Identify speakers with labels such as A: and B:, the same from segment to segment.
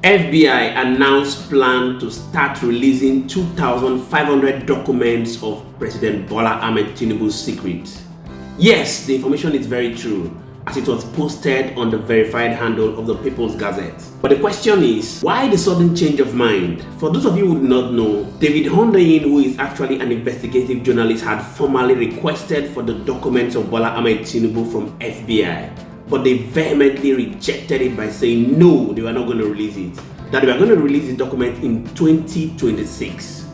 A: FBI announced plan to start releasing 2,500 documents of President Bola Ahmed Tinubu's secrets. Yes, the information is very true, as it was posted on the verified handle of the People's Gazette. But the question is, why the sudden change of mind? For those of you who do not know, David Hundeyin, who is actually an investigative journalist, had formally requested for the documents of Bola Ahmed Tinubu from FBI. But they vehemently rejected it by saying no, they were not going to release it. That they were going to release the document in 2026.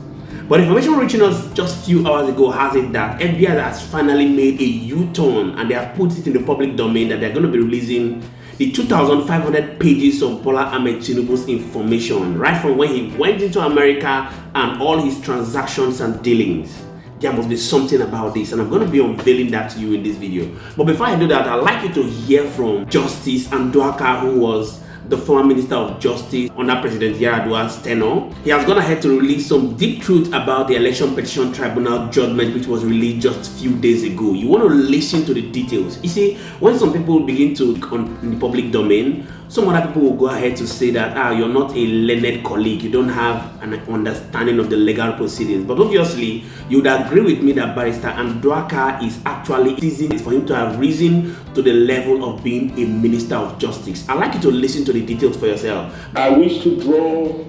A: But information reaching us just a few hours ago has it that FBI has finally made a U-turn and they have put it in the public domain that they're going to be releasing the 2,500 pages of Bola Ahmed Tinubu's information, right from when he went into America and all his transactions and dealings. There must be something about this, and I'm going to be unveiling that to you in this video. But before I do that, I'd like you to hear from Justice Anduaka, who was the former Minister of Justice under President Yar'Adua's tenure. He has gone ahead to release some deep truth about the Election Petition Tribunal judgment, which was released just a few days ago. You want to listen to the details. You see, when some people begin to in the public domain, some other people will go ahead to say that you're not a learned colleague, you don't have an understanding of the legal proceedings. But obviously, you would agree with me that Barrister Anduaka is actually easy for him to have risen to the level of being a Minister of Justice. I'd like you to listen to the details for yourself.
B: I wish to draw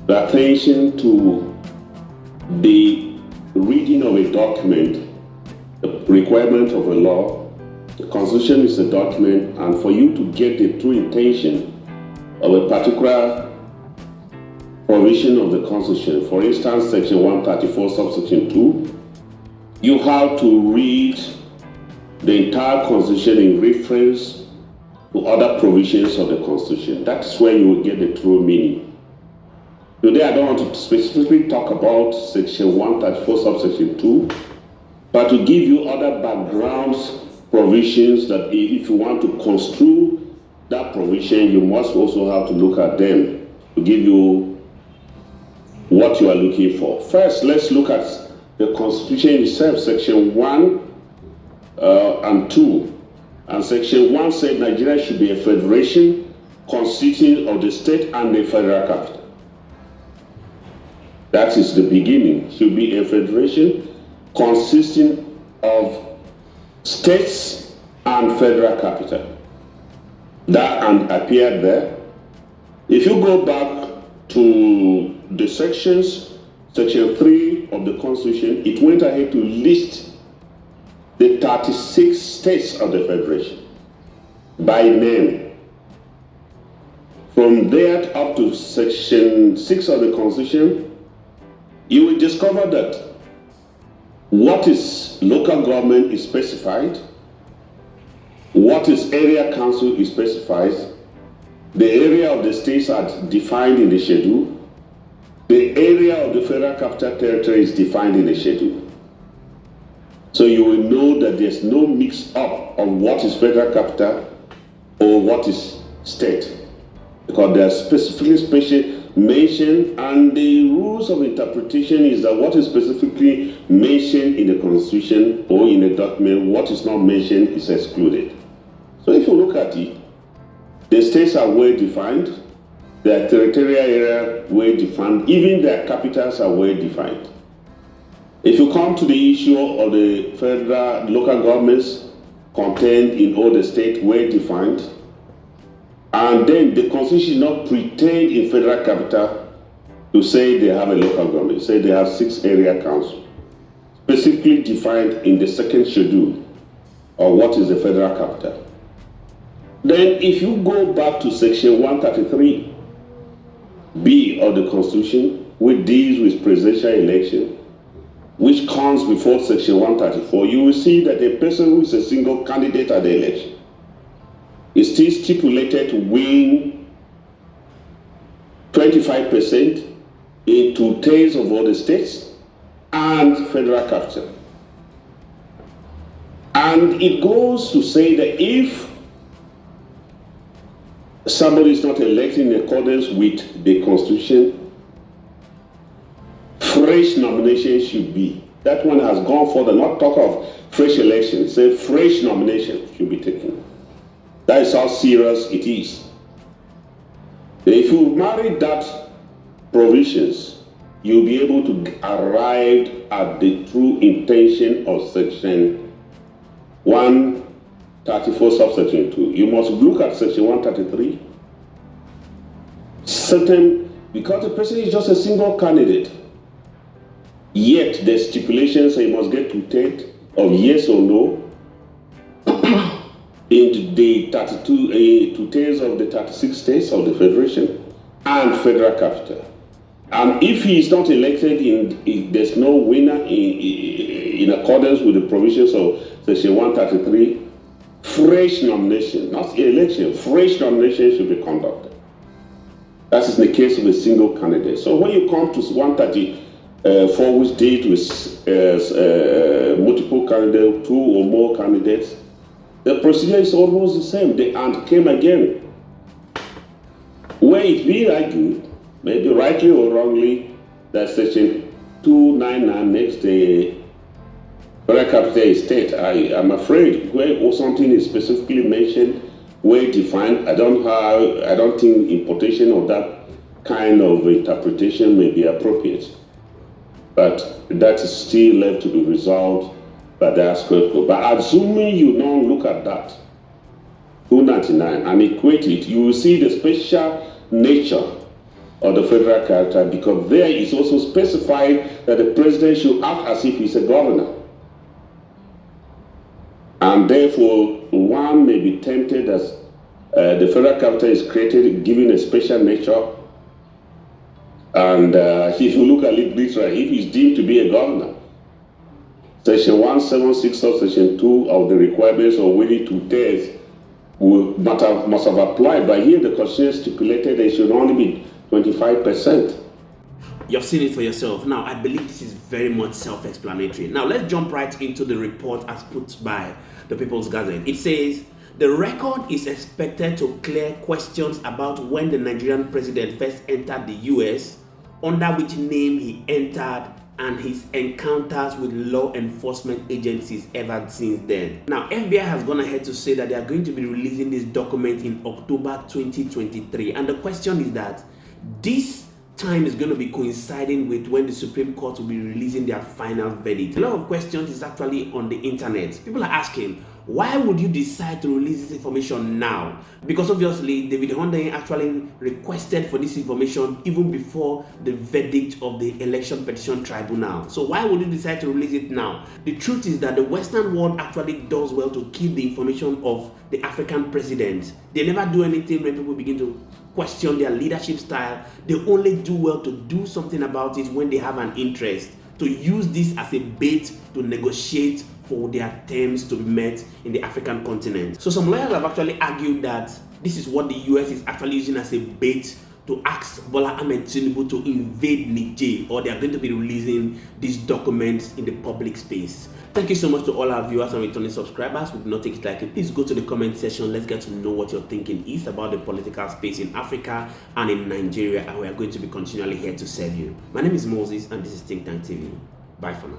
B: the attention to the reading of a document, the requirement of a law. The Constitution is a document, and for you to get the true intention of a particular provision of the Constitution, for instance, Section 134, subsection 2, you have to read the entire Constitution in reference to other provisions of the Constitution. That's where you will get the true meaning. Today, I don't want to specifically talk about Section 134, subsection 2, but to give you other backgrounds, provisions that if you want to construe that provision, you must also have to look at them to give you what you are looking for. First, let's look at the Constitution itself, Section 1 and 2. And Section 1 said Nigeria should be a federation consisting of the state and the federal capital. That is the beginning. Should be a federation consisting of states and federal capital. That and appeared there. If you go back to the sections, Section 3 of the Constitution, it went ahead to list the 36 states of the Federation by name. From there up to Section 6 of the Constitution, you will discover that what is local government is specified, what is area council is specified, the area of the states are defined in the schedule, the area of the federal capital territory is defined in the schedule. So you will know that there's no mix up of what is federal capital or what is state, because they are specifically mentioned, and the rules of interpretation is that what is specifically mentioned in the Constitution or in a document, what is not mentioned is excluded. So if you look at it, the states are well defined, their territorial area well defined, even their capitals are well defined. If you come to the issue of the federal local governments contained in all the states well defined, and then the Constitution not pretend in federal capital to say they have a local government, say they have 6 area councils, specifically defined in the second schedule of what is the federal capital. Then if you go back to Section 133B of the Constitution, which deals with presidential election, which comes before Section 134, you will see that a person who is a single candidate at the election is still stipulated to win 25% in 2/3 of all the states and federal capital. And it goes to say that if somebody is not elected in accordance with the Constitution, fresh nomination should be. That one has gone further, not talk of fresh election, say fresh nomination should be taken. That is how serious it is. If you marry that provisions, you'll be able to arrive at the true intention of Section 134, subsection 2. You must look at Section 133. Because the president is just a single candidate, yet the stipulations he must get 2/3 of yes or no in the 2/3 of the 36 states of the federation and federal capital. And if he is not elected, there's no winner in accordance with the provisions of Section 133, fresh nomination, not election, fresh nomination should be conducted. That is the case of a single candidate. So when you come to 134, which deals with multiple candidates, 2 or more candidates, the procedure is almost the same. And came again. Where it be argued, maybe rightly or wrongly, that Section 299 makes the federal capital a state. I am afraid where something is specifically mentioned, where defined, I don't think importation of that kind of interpretation may be appropriate. But that is still left to be resolved by the aspect. But assuming you don't look at that, 299, and equate it, you will see the special nature of the federal character, because there is also specified that the president should act as if he's a governor. And therefore, one may be tempted as the federal capital is created, given a special nature. And if you look at it literally, if he's deemed to be a governor, Section 176 of Section 2 of the requirements of winning 2/3 must have applied. But here the Constitution stipulated it should only be 25%.
A: You've seen it for yourself. Now, I believe this is very much self-explanatory. Now, let's jump right into the report as put by the People's Gazette. It says, the record is expected to clear questions about when the Nigerian president first entered the US, under which name he entered, and his encounters with law enforcement agencies ever since then. Now, FBI has gone ahead to say that they are going to be releasing this document in October 2023. And the question is that this time is going to be coinciding with when the Supreme Court will be releasing their final verdict. A lot of questions is actually on the internet. People are asking, why would you decide to release this information now? Because obviously David Hundeyin actually requested for this information even before the verdict of the Election Petition Tribunal. So why would you decide to release it now? The truth is that the Western world actually does well to keep the information of the African presidents. They never do anything when people begin to question their leadership style. They only do well to do something about it when they have an interest, to use this as a bait to negotiate for their terms to be met in the African continent. So some lawyers have actually argued that this is what the US is actually using as a bait to ask Bola Ahmed Tinubu to invade Niger, or they are going to be releasing these documents in the public space. Thank you so much to all our viewers and returning subscribers. We do not take it lightly. Please go to the comment section. Let's get to know what your thinking is about the political space in Africa and in Nigeria, and we are going to be continually here to serve you. My name is Moses, and this is Think Tank TV. Bye for now.